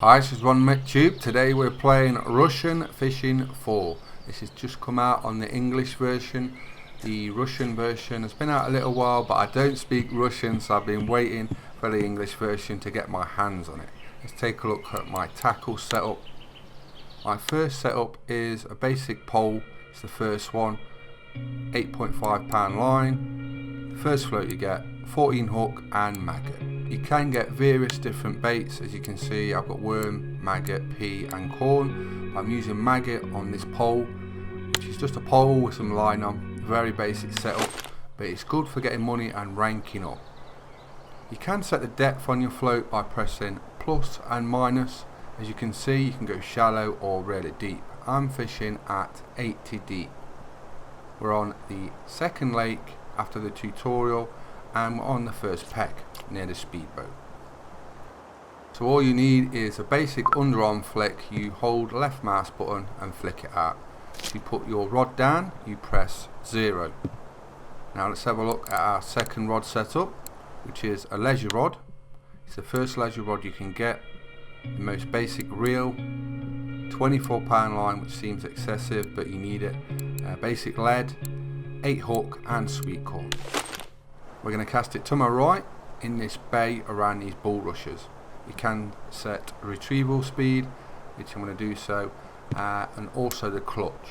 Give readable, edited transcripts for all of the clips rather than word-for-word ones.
Hi, this is ronMctube. Today we're playing Russian Fishing 4. This has just come out on the English version. The Russian version has been out a little while, but I don't speak Russian, so I've been waiting for the English version to get my hands on it. Let's take a look at my tackle setup. My first setup is a basic pole. It's the first one. 8.5 pound line. The first float you get 14 hook and maggot. You can get various different baits. As you can see, I've got worm, maggot, pea and corn. I'm using maggot on this pole, which is just a pole with some line on. Very basic setup, but it's good for getting money and ranking up. You can set the depth on your float by pressing plus and minus. As you can see, you can go shallow or really deep. I'm fishing at 80 deep. We're on the second lake after the tutorial, and we're on the first peck near the speedboat. So all you need is a basic underarm flick. You hold left mouse button and flick it out. You put your rod down, you press 0. Now let's have a look at our second rod setup, which is a leisure rod. It's the first leisure rod you can get. The most basic reel, 24 pound line, which seems excessive, but you need it. Basic lead, 8 hook and sweet corn. We're going to cast it to my right in this bay around these bulrushes. You can set retrieval speed, which I'm going to do so, and also the clutch.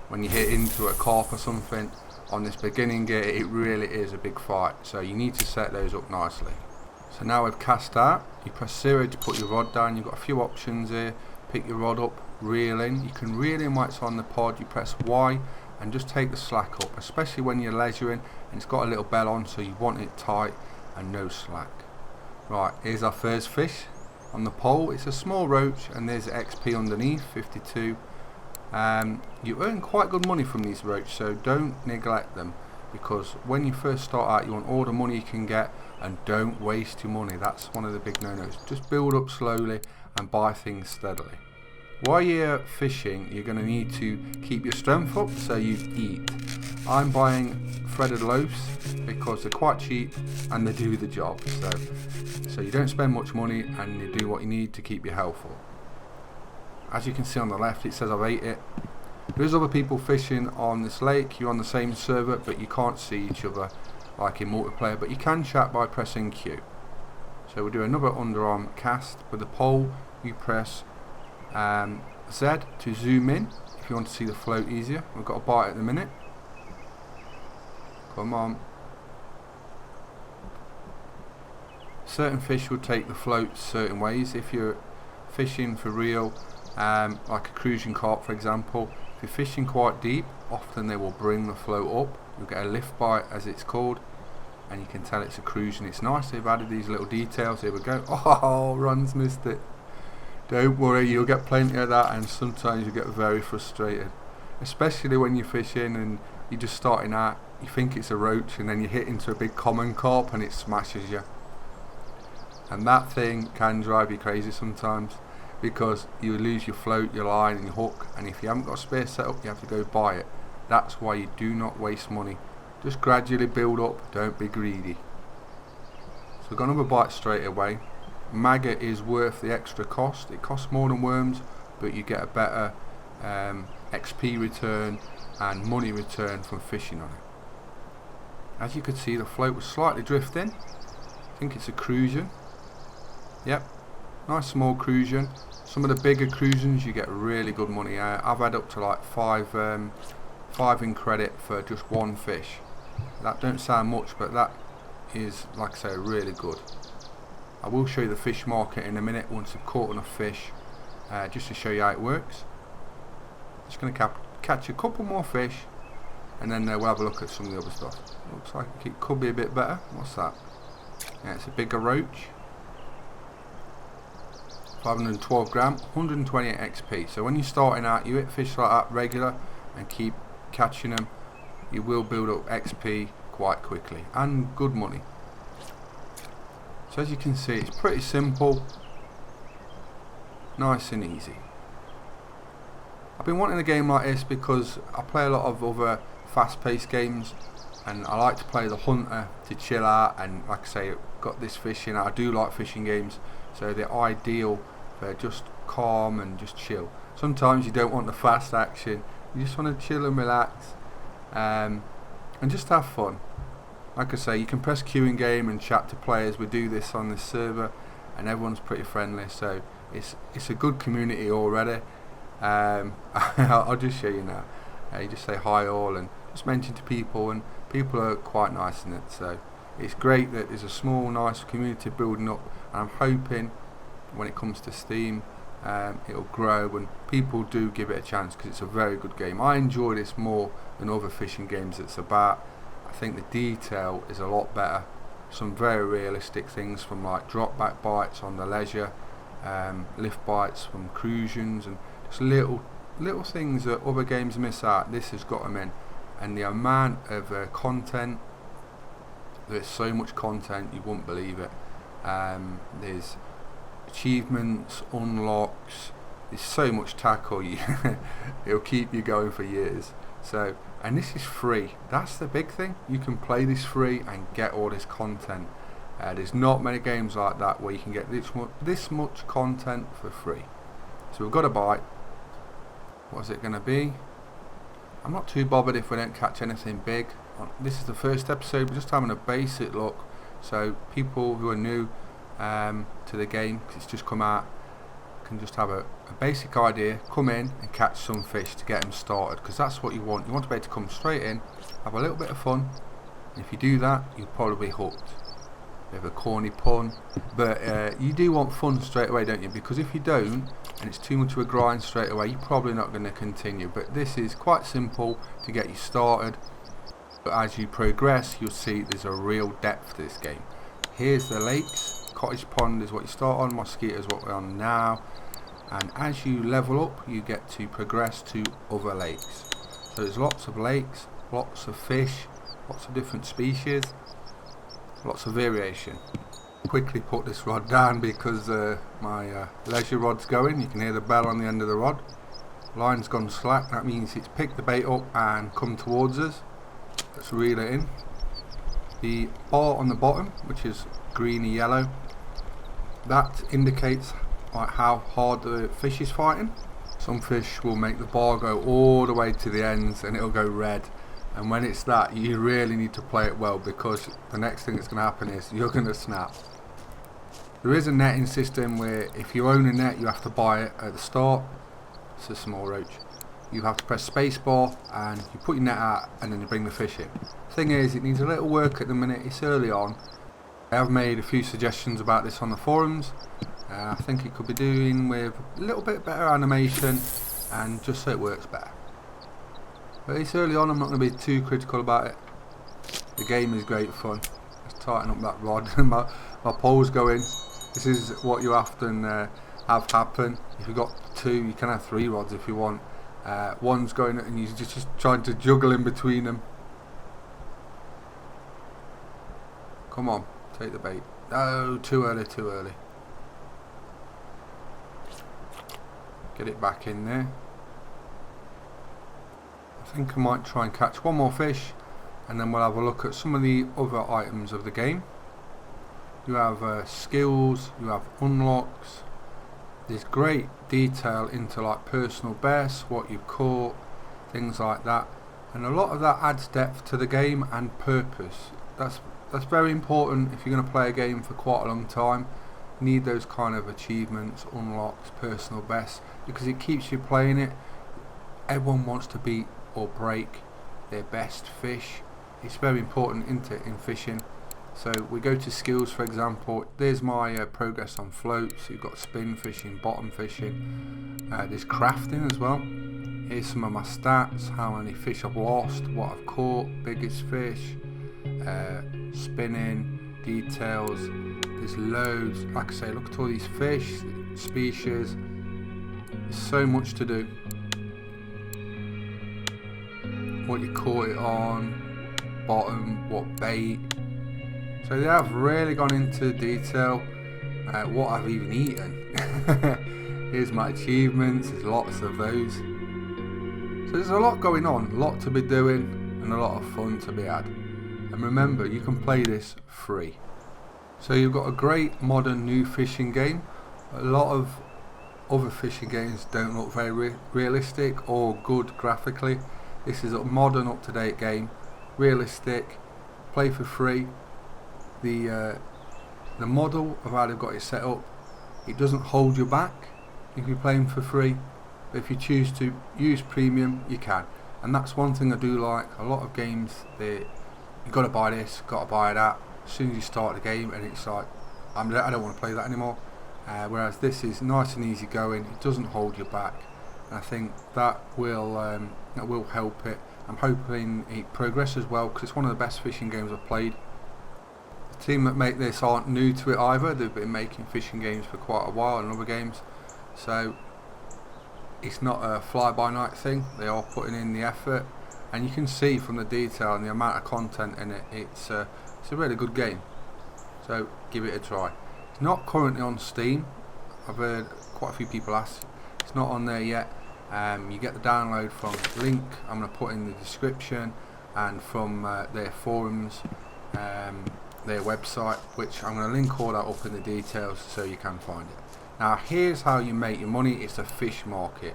When you hit into a carp or something on this beginning gear, it really is a big fight, so you need to set those up nicely. So now we've cast out, you press 0 to put your rod down. You've got a few options here. Pick your rod up, reel in. You can reel in while it's on the pod. You press Y and just take the slack up, especially when you're leisuring and it's got a little bell on, so you want it tight and no slack. Right, here's our first fish on the pole. It's a small roach and there's XP underneath, 52. You earn quite good money from these roach, so don't neglect them, because when you first start out you want all the money you can get, and don't waste your money. That's one of the big no-nos. Just build up slowly and buy things steadily. While you're fishing, you're going to need to keep your strength up, so you eat. I'm buying threaded loaves because they're quite cheap and they do the job. So you don't spend much money and you do what you need to keep your health up. As you can see on the left, it says I've ate it. There's other people fishing on this lake. You're on the same server, but you can't see each other like in multiplayer, but you can chat by pressing Q. So we'll do another underarm cast. With the pole, you press Z to zoom in if you want to see the float easier. We've got a bite at the minute. Come on. Certain fish will take the float certain ways. If you're fishing for real, like a cruising carp for example, if you're fishing quite deep, often they will bring the float up. You'll get a lift bite, as it's called, and you can tell it's a cruising. It's nice they've added these little details. Here we go. Oh, Ron's missed it. Don't worry, you'll get plenty of that, and sometimes you get very frustrated, especially when you're fishing and you're just starting out. You think it's a roach and then you hit into a big common carp and it smashes you, and that thing can drive you crazy sometimes, because you lose your float, your line and your hook, and if you haven't got a spare setup you have to go buy it. That's why you do not waste money. Just gradually build up, don't be greedy. So we've got another bite straight away. Maggot is worth the extra cost. It costs more than worms, but you get a better XP return and money return from fishing on it. As you could see, the float was slightly drifting. I think it's a cruision. Yep, nice small cruision. Some of the bigger cruisins you get really good money. I've had up to like 5 in credit for just one fish. That don't sound much, but that is, like I say, really good. I will show you the fish market in a minute once I've caught enough fish, just to show you how it works. Just going to catch a couple more fish, and then we'll have a look at some of the other stuff. Looks like it could be a bit better. What's that? Yeah, it's a bigger roach. 512 gram, 128 XP. So when you're starting out, you hit fish like that regular and keep catching them, you will build up XP quite quickly and good money. So as you can see, it's pretty simple, nice and easy. I've been wanting a game like this because I play a lot of other fast-paced games, and I like to play the hunter to chill out, and like I say, got this fishing. I do like fishing games, so they're ideal for just calm and just chill. Sometimes you don't want the fast action, you just want to chill and relax, and just have fun. Like I say, you can press Q in game and chat to players. We do this on this server and everyone's pretty friendly, so it's a good community already. I'll just show you now. You just say hi all and just mention to people, and people are quite nice in it, so it's great that there's a small nice community building up, and I'm hoping when it comes to Steam it'll grow and people do give it a chance, because it's a very good game. I enjoy this more than other fishing games it's about. I think the detail is a lot better. Some very realistic things, from like drop back bites on the leisure, lift bites from crusions, and just little things that other games miss out. This has got them in, and the amount of content, there's so much content you wouldn't believe it. There's achievements, unlocks, there's so much tackle, it'll keep you going for years. So, and this is free, that's the big thing. You can play this free and get all this content. There's not many games like that where you can get this much content for free. So we've got a bite. What's it going to be? I'm not too bothered if we don't catch anything big. This is the first episode, we're just having a basic look, so people who are new to the game, because it's just come out, can just have a basic idea, come in and catch some fish to get them started, because that's what you want. You want to be able to come straight in, have a little bit of fun, and if you do that, you'll probably be hooked. Bit of a corny pun, but you do want fun straight away, don't you? Because if you don't, and it's too much of a grind straight away, you're probably not going to continue. But this is quite simple to get you started, but as you progress, you'll see there's a real depth to this game. Here's the lakes. Cottage pond is what you start on, mosquito is what we're on now, and as you level up you get to progress to other lakes. So there's lots of lakes, lots of fish, lots of different species, lots of variation. Quickly put this rod down because my leisure rod's going. You can hear the bell on the end of the rod. Line's gone slack, that means it's picked the bait up and come towards us. Let's reel it in. The bar on the bottom, which is greeny yellow, that indicates like how hard the fish is fighting. Some fish will make the bar go all the way to the ends and it'll go red, and when it's that, you really need to play it well, because the next thing that's going to happen is you're going to snap. There is a netting system where if you own a net you have to buy it at the start. It's a small roach. You have to press spacebar and you put your net out and then you bring the fish in. Thing is, it needs a little work at the minute, it's early on. I have made a few suggestions about this on the forums. I think it could be doing with a little bit better animation and just so it works better. But it's early on, I'm not going to be too critical about it. The game is great fun. Let's tighten up that rod. my pole's going. This is what you often have happen. If you've got two, you can have three rods if you want. One's going and you're just trying to juggle in between them. Come on, take the bait. Oh, too early, too early. Get it back in there. I think I might try and catch one more fish and then we'll have a look at some of the other items of the game. You have skills, you have unlocks. There's great detail into like personal best, what you've caught, things like that, and a lot of that adds depth to the game and purpose. That's very important if you're going to play a game for quite a long time. You need those kind of achievements, unlocks, personal best, because it keeps you playing it. Everyone wants to beat or break their best fish. It's very important in fishing. So we go to skills, for example. There's my progress on floats. You've got spin fishing, bottom fishing. There's crafting as well. Here's some of my stats, how many fish I've lost, what I've caught, biggest fish, spinning, details. There's loads. Like I say, look at all these fish, species. There's so much to do. What you caught it on, bottom, what bait. So they have really gone into detail. What I've even eaten. Here's my achievements, there's lots of those. So there's a lot going on, a lot to be doing and a lot of fun to be had. And remember, you can play this free. So you've got a great modern new fishing game. A lot of other fishing games don't look very realistic or good graphically. This is a modern, up-to-date game, realistic, play for free. The model of how they've got it set up, it doesn't hold you back if you're playing for free, but if you choose to use premium, you can. And that's one thing I do like. A lot of games, you've got to buy this, got to buy that as soon as you start the game, and it's like, I don't want to play that anymore. Whereas this is nice and easy going, it doesn't hold you back, and I think that will help it. I'm hoping it progresses well, because it's one of the best fishing games I've played. The team that make this aren't new to it either. They've been making fishing games for quite a while and other games, so it's not a fly-by-night thing. They are putting in the effort, and you can see from the detail and the amount of content in it, it's a really good game. So give it a try. It's not currently on Steam. I've heard quite a few people ask. It's not on there yet. You get the download from the link I'm going to put in the description, and from their forums, their website, which I'm going to link all that up in the details so you can find it. Now here's how you make your money. It's a fish market.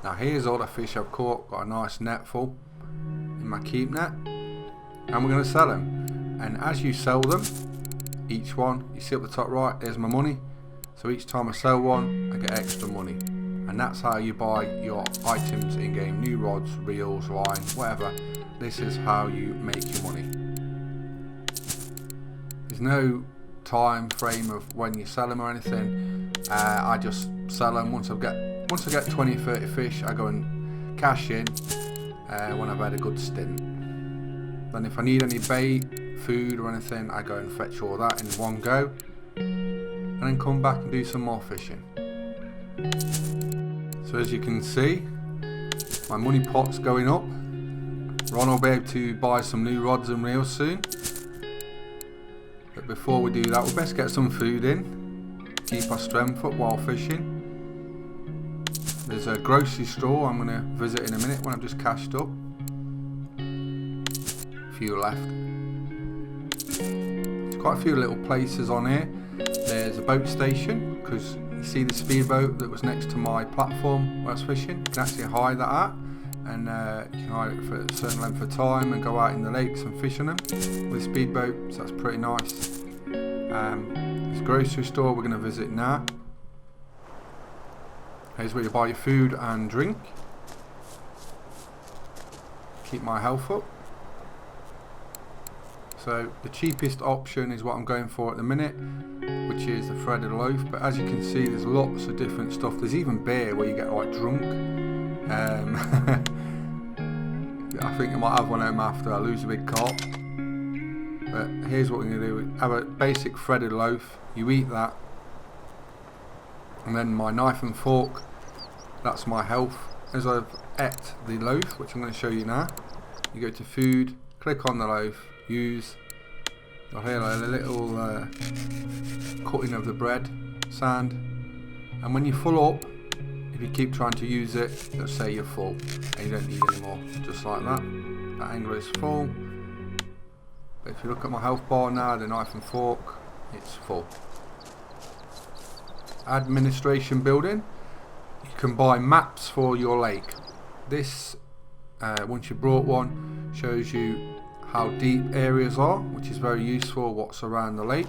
Now here's all the fish I've caught. Got a nice net full in my keep net, and we're going to sell them. And as you sell them, each one, you see up the top right, there's my money. So each time I sell one, I get extra money, and that's how you buy your items in game. New rods, reels, line, whatever. This is how you make your money. There's no time frame of when you sell them or anything. I just sell them once I get 20, 30 fish. I go and cash in when I've had a good stint. Then if I need any bait, food or anything, I go and fetch all that in one go, and then come back and do some more fishing. So as you can see, my money pot's going up. Ron will be able to buy some new rods and reels soon, but before we do that, we'll best get some food in, keep our strength up while fishing. There's a grocery store I'm going to visit in a minute when I've just cashed up. A few left. Quite a few little places on here. There's a boat station, because you see the speedboat that was next to my platform where I was fishing. You can actually hire that out, and you can hire it for a certain length of time and go out in the lakes and fish on them with a speedboat, so that's pretty nice. This grocery store we're going to visit now. Here's where you buy your food and drink. Keep my health up. So the cheapest option is what I'm going for at the minute, which is the threaded loaf. But as you can see, there's lots of different stuff. There's even beer where you get like drunk. I think I might have one home after I lose a big carp. But here's what we're going to do. Have a basic threaded loaf. You eat that. And then my knife and fork, that's my health. As I've ate the loaf, which I'm going to show you now, you go to food, click on the loaf, use. You'll hear a little cutting of the bread sound, and when you're full up, if you keep trying to use it, it'll say you're full and you don't need any more. Just like that. That angler is full. But if you look at my health bar now, the knife and fork, it's full. Administration building. You can buy maps for your lake. This, once you brought one, shows you how deep areas are, which is very useful, what's around the lake.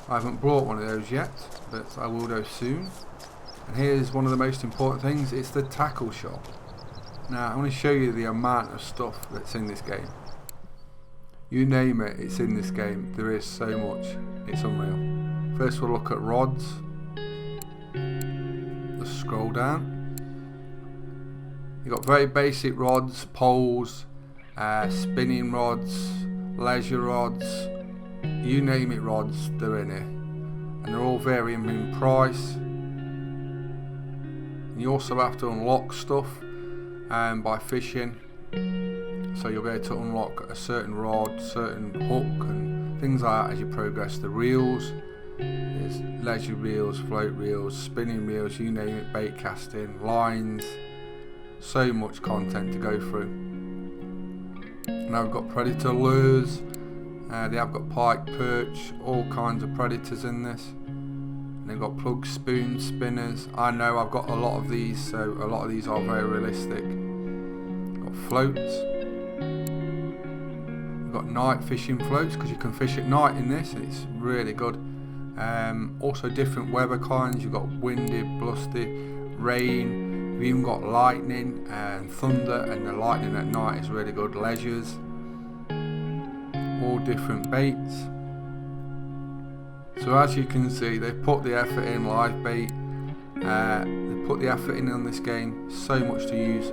I haven't brought one of those yet, but I will do soon. And here's one of the most important things, it's the tackle shop. Now I want to show you the amount of stuff that's in this game. You name it, it's in this game. There is so much, it's unreal. First we'll look at rods. Just scroll down. You've got very basic rods, poles, spinning rods, leisure rods, you name it rods, they're in here. And they're all varying in price. You also have to unlock stuff by fishing. So you'll be able to unlock a certain rod, certain hook and things like that as you progress. The reels, there's leisure reels, float reels, spinning reels, you name it, bait casting, lines. So much content to go through. Now we've got predator lures, they have got pike, perch, all kinds of predators in this. And they've got plugs, spoons, spinners. I know I've got a lot of these, so a lot of these are very realistic. Got floats. We've got night fishing floats because you can fish at night in this. It's really good. Also different weather kinds. You've got windy, blusty, rain. We've even got lightning and thunder, and the lightning at night is really good. Leisures. All different baits. So as you can see, they've put the effort in. Live bait. They put the effort in on this game. So much to use.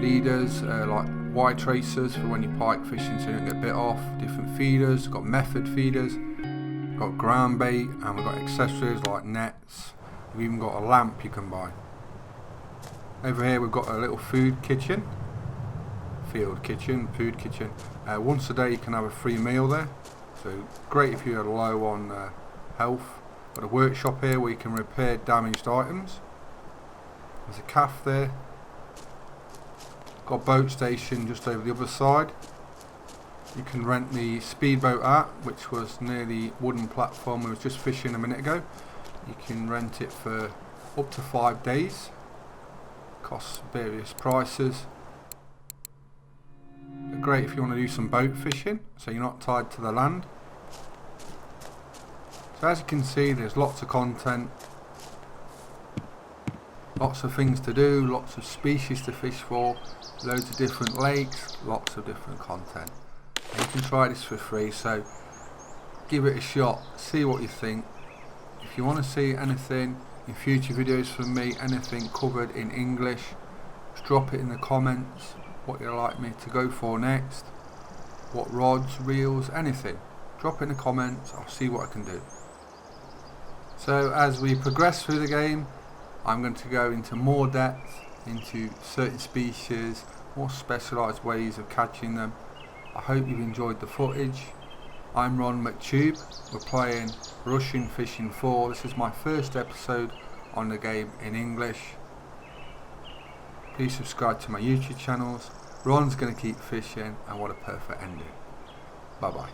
Leaders like wire tracers for when you're pike fishing so you don't get bit off. Different feeders. Got method feeders. Got ground bait, and we've got accessories like nets. We've even got a lamp you can buy. Over here we've got a little food kitchen. Field kitchen, food kitchen. Once a day you can have a free meal there. So great if you're low on health. Got a workshop here where you can repair damaged items. There's a calf there. Got a boat station just over the other side. You can rent the speedboat at, which was near the wooden platform we was just fishing a minute ago. You can rent it for up to 5 days. Costs various prices. But great if you want to do some boat fishing, so you're not tied to the land. So as you can see, there's lots of content. Lots of things to do, lots of species to fish for, loads of different lakes, lots of different content. And you can try this for free, so give it a shot, see what you think. If you want to see anything in future videos from me, anything covered in English, just drop it in the comments, what you'd like me to go for next, what rods, reels, anything. Drop it in the comments, I'll see what I can do. So as we progress through the game, I'm going to go into more depth, into certain species, more specialised ways of catching them. I hope you've enjoyed the footage. I'm ronMctube. We're playing Russian Fishing 4. This is my first episode on the game in English. Please subscribe to my YouTube channels. Ron's going to keep fishing, and what a perfect ending. Bye bye.